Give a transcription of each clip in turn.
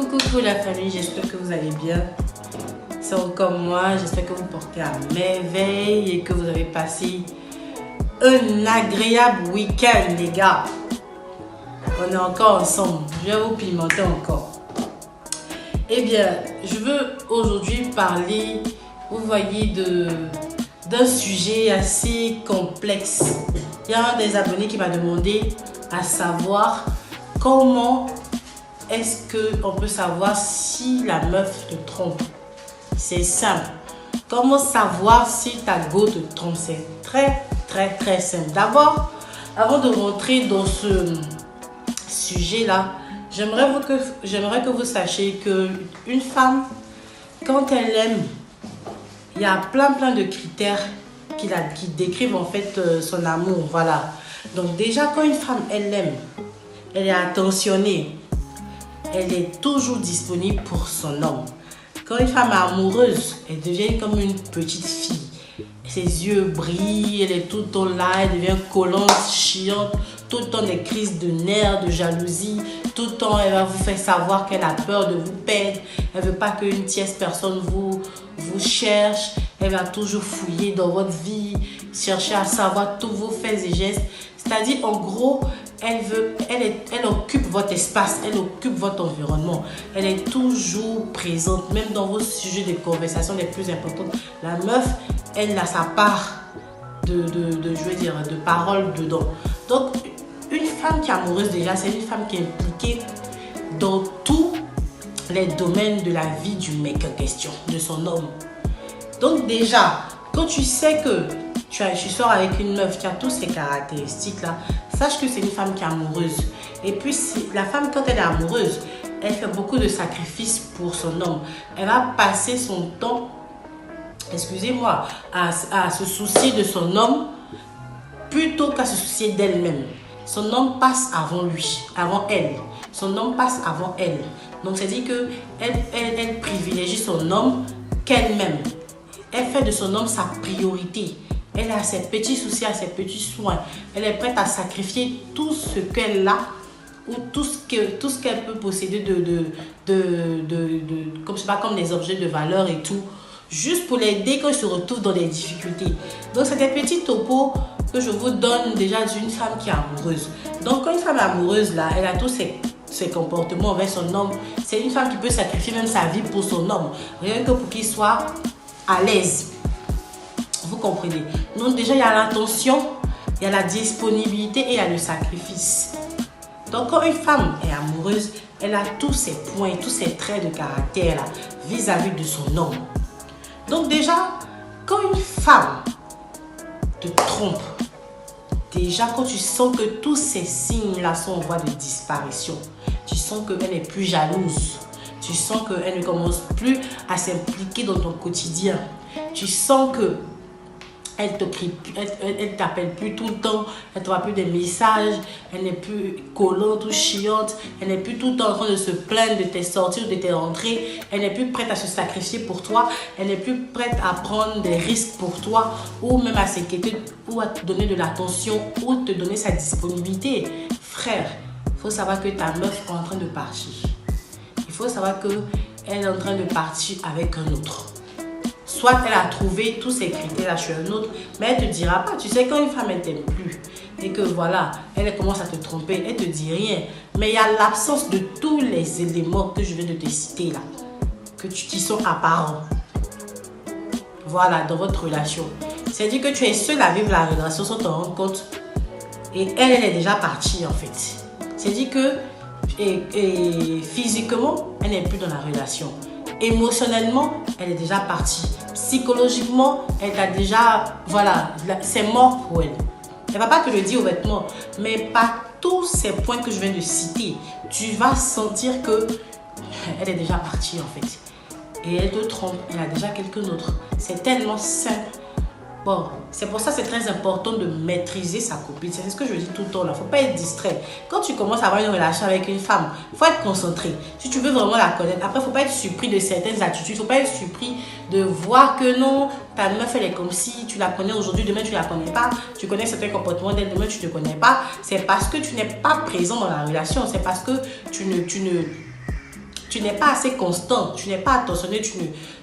Coucou la famille, j'espère que vous allez bien. C'est encore moi, j'espère que vous portez à merveille et que vous avez passé un agréable week-end les gars. On est encore ensemble, je vais vous pimenter encore. Eh bien, je veux aujourd'hui parler, vous voyez, d'un sujet assez complexe. Il y a un des abonnés qui m'a demandé à savoir comment est-ce qu'on peut savoir si la meuf te trompe. C'est simple. Comment savoir si ta go te trompe? C'est très simple. D'abord, avant de rentrer dans ce sujet-là, j'aimerais que vous sachiez qu'une femme, quand elle aime, il y a plein de critères qui décrivent en fait son amour. Voilà. Donc déjà, quand une femme, elle aime, elle est attentionnée, elle est toujours disponible pour son homme. Quand une femme est amoureuse, elle devient comme une petite fille. Ses yeux brillent, elle est tout le temps là, elle devient collante, chiante, tout le temps des crises de nerfs, de jalousie. Tout le temps, elle va vous faire savoir qu'elle a peur de vous perdre. Elle ne veut pas qu'une tierce personne vous cherche. Elle va toujours fouiller dans votre vie, chercher à savoir tous vos faits et gestes. C'est-à-dire, en gros, elle occupe votre espace, elle occupe votre environnement. Elle est toujours présente, même dans vos sujets de conversation les plus importants. La meuf, elle a sa part de parole dedans. Donc, une femme qui est amoureuse déjà, c'est une femme qui est impliquée dans tous les domaines de la vie du mec en question, de son homme. Donc déjà, quand tu sais que tu sors avec une meuf qui a toutes ces caractéristiques-là, sache que c'est une femme qui est amoureuse. Et puis, la femme, quand elle est amoureuse, elle fait beaucoup de sacrifices pour son homme. Elle va passer son temps, excusez-moi, à se soucier de son homme plutôt qu'à se soucier d'elle-même. Son homme passe avant lui, avant elle. Son homme passe avant elle. Donc, c'est-à-dire qu'elle privilégie son homme qu'elle-même. Elle fait de son homme sa priorité. Elle a ses petits soucis, ses petits soins. Elle est prête à sacrifier tout ce qu'elle a ou tout ce qu'elle peut posséder comme des objets de valeur et tout, juste pour l'aider quand elle se retrouve dans des difficultés. Donc, c'est des petits topos que je vous donne déjà d'une femme qui est amoureuse. Donc, quand une femme est amoureuse, là, elle a tous ses comportements envers son homme. C'est une femme qui peut sacrifier même sa vie pour son homme, rien que pour qu'il soit à l'aise. Vous comprenez? Donc déjà, il y a l'attention, il y a la disponibilité et il y a le sacrifice. Donc quand une femme est amoureuse, elle a tous ses points, tous ses traits de caractère là, vis-à-vis de son homme. Donc déjà, quand une femme te trompe, déjà quand tu sens que tous ces signes-là sont en voie de disparition, tu sens qu'elle n'est plus jalouse, tu sens qu'elle ne commence plus à s'impliquer dans ton quotidien, tu sens que elle t'appelle plus tout le temps, elle ne t'envoie plus des messages, elle n'est plus collante ou chiante, elle n'est plus tout le temps en train de se plaindre de tes sorties ou de tes rentrées, elle n'est plus prête à se sacrifier pour toi, elle n'est plus prête à prendre des risques pour toi ou même à s'inquiéter ou à te donner de l'attention ou te donner sa disponibilité. Frère, il faut savoir que ta meuf est en train de partir. Il faut savoir qu'elle est en train de partir avec un autre. Soit elle a trouvé tous ces critères-là chez un autre, mais elle ne te dira pas. Tu sais, quand une femme ne t'aime plus et que voilà, elle commence à te tromper, elle ne te dit rien. Mais il y a l'absence de tous les éléments que je viens de te citer là, qui sont apparents. Voilà, dans votre relation. C'est-à-dire que tu es seule à vivre la relation sans t'en rendre compte. Et elle est déjà partie en fait. C'est-à-dire que physiquement, elle n'est plus dans la relation. Émotionnellement, elle est déjà partie. Psychologiquement, elle a déjà, voilà, c'est mort pour elle. Elle ne va pas te le dire au vêtement, mais par tous ces points que je viens de citer, tu vas sentir que elle est déjà partie en fait. Et elle te trompe, elle a déjà quelqu'un d'autre. C'est tellement simple. Bon, c'est pour ça que c'est très important de maîtriser sa copine. C'est ce que je dis tout le temps là. Il ne faut pas être distrait. Quand tu commences à avoir une relation avec une femme, il faut être concentré. Si tu veux vraiment la connaître, après, il ne faut pas être surpris de certaines attitudes. Il ne faut pas être surpris de voir que non, ta meuf, elle est comme si tu la connais aujourd'hui, demain, tu ne la connais pas. Tu connais certains comportements d'elle, demain, tu ne te connais pas. C'est parce que tu n'es pas présent dans la relation. C'est parce que tu Tu n'es pas assez constant, tu n'es pas attentionné,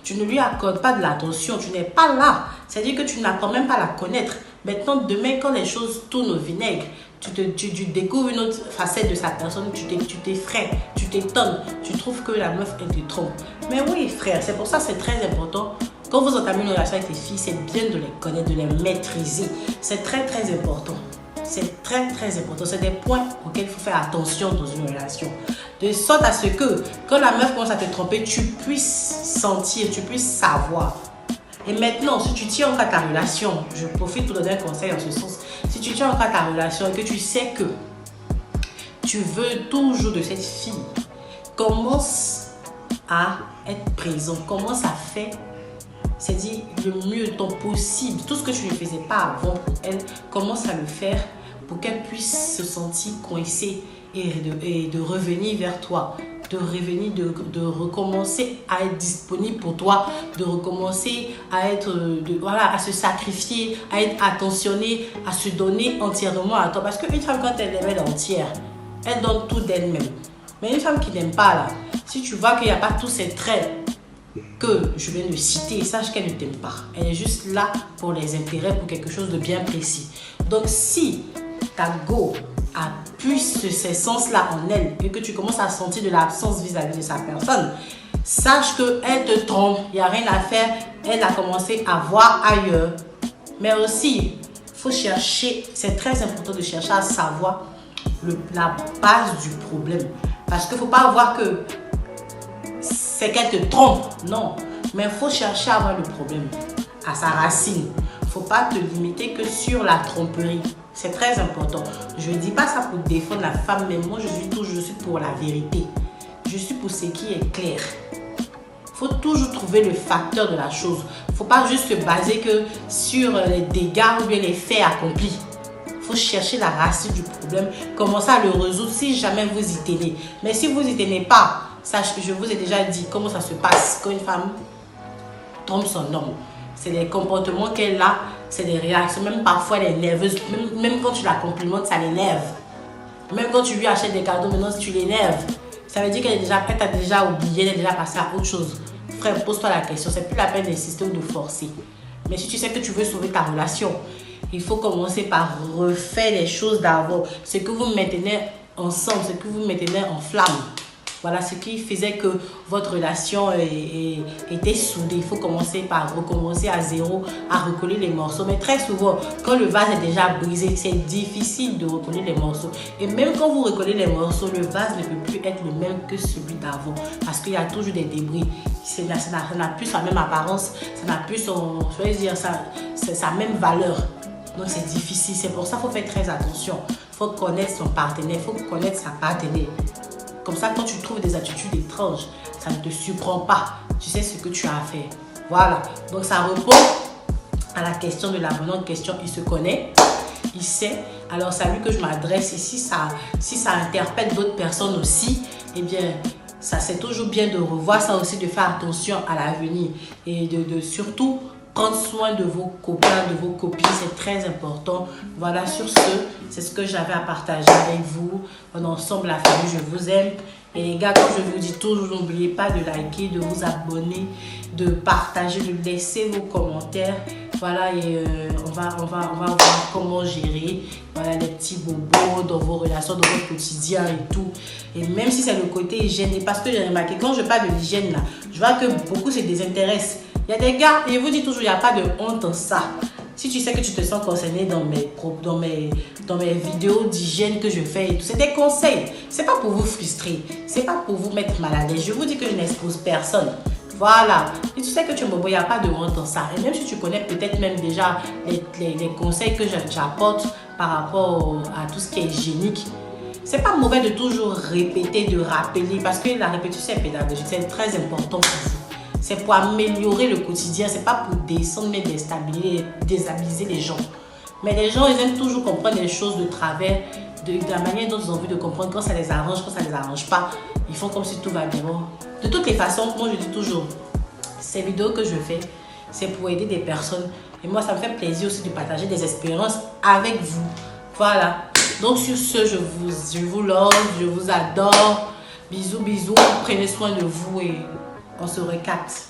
tu ne lui accordes pas de l'attention, tu n'es pas là. C'est-à-dire que tu n'apprends même pas à la connaître. Maintenant, demain, quand les choses tournent au vinaigre, tu découvres une autre facette de sa personne, tu t'effraies, tu t'étonnes, tu trouves que la meuf, elle te trompe. Mais oui, frère, c'est pour ça que c'est très important. Quand vous entamez une relation avec les filles, c'est bien de les connaître, de les maîtriser. C'est très, très important. C'est très, très important. C'est des points auxquels il faut faire attention dans une relation. De sorte à ce que, quand la meuf commence à te tromper, tu puisses sentir, tu puisses savoir. Et maintenant, si tu tiens encore à ta relation, je profite pour donner un conseil en ce sens. Si tu tiens encore à ta relation et que tu sais que tu veux toujours de cette fille, commence à être présent, commence à faire, c'est-à-dire le mieux ton possible. Tout ce que tu ne faisais pas avant pour elle, commence à le faire pour qu'elle puisse se sentir coincée et de revenir vers toi. De revenir, de recommencer à être disponible pour toi, de recommencer à être, à se sacrifier, à être attentionnée, à se donner entièrement à toi. Parce qu'une femme, quand elle est entière, elle donne tout d'elle-même. Mais une femme qui n'aime pas, là, si tu vois qu'il n'y a pas tous ces traits que je viens de citer, sache qu'elle ne t'aime pas. Elle est juste là pour les intérêts, pour quelque chose de bien précis. Donc si ta go a plus ces sens-là en elle et que tu commences à sentir de l'absence vis-à-vis de sa personne, sache qu'elle te trompe, il n'y a rien à faire, elle a commencé à voir ailleurs. Mais aussi, il faut chercher, c'est très important de chercher à savoir la base du problème. Parce qu'il ne faut pas voir que c'est qu'elle te trompe, non. Mais il faut chercher à voir le problème, à sa racine. Il ne faut pas te limiter que sur la tromperie. C'est très important. Je ne dis pas ça pour défendre la femme, mais moi je suis pour la vérité. Je suis pour ce qui est clair. Il faut toujours trouver le facteur de la chose. Il ne faut pas juste se baser que sur les dégâts ou bien les faits accomplis. Il faut chercher la racine du problème, commencer à le résoudre si jamais vous y tenez. Mais si vous n'y tenez pas, sachez que je vous ai déjà dit comment ça se passe quand une femme trompe son homme. C'est des comportements qu'elle a, c'est des réactions. Même parfois, elle est nerveuse. Même quand tu la complimentes, ça l'énerve. Même quand tu lui achètes des cadeaux, maintenant, si tu l'énerves, ça veut dire qu'elle t'a déjà oublié, elle est déjà passée à autre chose. Frère, pose-toi la question. C'est plus la peine d'insister ou de forcer. Mais si tu sais que tu veux sauver ta relation, il faut commencer par refaire les choses d'avant. Ce que vous maintenez ensemble, ce que vous maintenez en flamme. Voilà ce qui faisait que votre relation était soudée. Il faut commencer par recommencer à zéro, à recoller les morceaux. Mais très souvent, quand le vase est déjà brisé, c'est difficile de recoller les morceaux. Et même quand vous recollez les morceaux, le vase ne peut plus être le même que celui d'avant. Parce qu'il y a toujours des débris. Ça n'a plus sa même apparence, ça n'a plus sa même valeur. Donc c'est difficile. C'est pour ça qu'il faut faire très attention. Il faut connaître son partenaire, il faut connaître sa partenaire. Comme ça, quand tu trouves des attitudes étranges, ça ne te surprend pas. Tu sais ce que tu as à faire. Voilà. Donc, ça répond à la question de l'abonnante question. Il se connaît, il sait. Alors, c'est à lui que je m'adresse. Et si ça interpelle d'autres personnes aussi, eh bien, ça c'est toujours bien de revoir ça aussi, de faire attention à l'avenir. Et de surtout prendre soin de vos copains, de vos copines, c'est très important. Voilà, sur ce, c'est ce que j'avais à partager avec vous. On est ensemble, la famille, je vous aime. Et les gars, comme je vous dis toujours, n'oubliez pas de liker, de vous abonner, de partager, de laisser vos commentaires. Voilà, et on va voir comment gérer voilà, les petits bobos dans vos relations, dans votre quotidien et tout. Et même si c'est le côté hygiène, parce que j'ai remarqué, quand je parle de l'hygiène, là, je vois que beaucoup se désintéressent. Il y a des gars, et je vous dis toujours, il n'y a pas de honte en ça. Si tu sais que tu te sens concerné dans mes vidéos d'hygiène que je fais et tout, c'est des conseils. C'est pas pour vous frustrer, c'est pas pour vous mettre mal à l'aise. Je vous dis que je n'expose personne. Voilà. Et tu sais que tu es bobo, il n'y a pas de honte en ça. Et même si tu connais peut-être même déjà les conseils que j'apporte par rapport à tout ce qui est hygiénique, c'est pas mauvais de toujours répéter, de rappeler, parce que la répétition est pédagogique, c'est très important pour vous. C'est pour améliorer le quotidien, c'est pas pour descendre mais déstabiliser les gens. Mais les gens, ils aiment toujours comprendre les choses de travers, de la manière dont ils ont envie de comprendre, quand ça les arrange, quand ça les arrange pas. Ils font comme si tout va bien. De toutes les façons, moi je dis toujours, ces vidéos que je fais, c'est pour aider des personnes. Et moi, ça me fait plaisir aussi de partager des expériences avec vous. Voilà. Donc sur ce, je vous love, je vous adore. Bisous, bisous. Prenez soin de vous et on se recapte.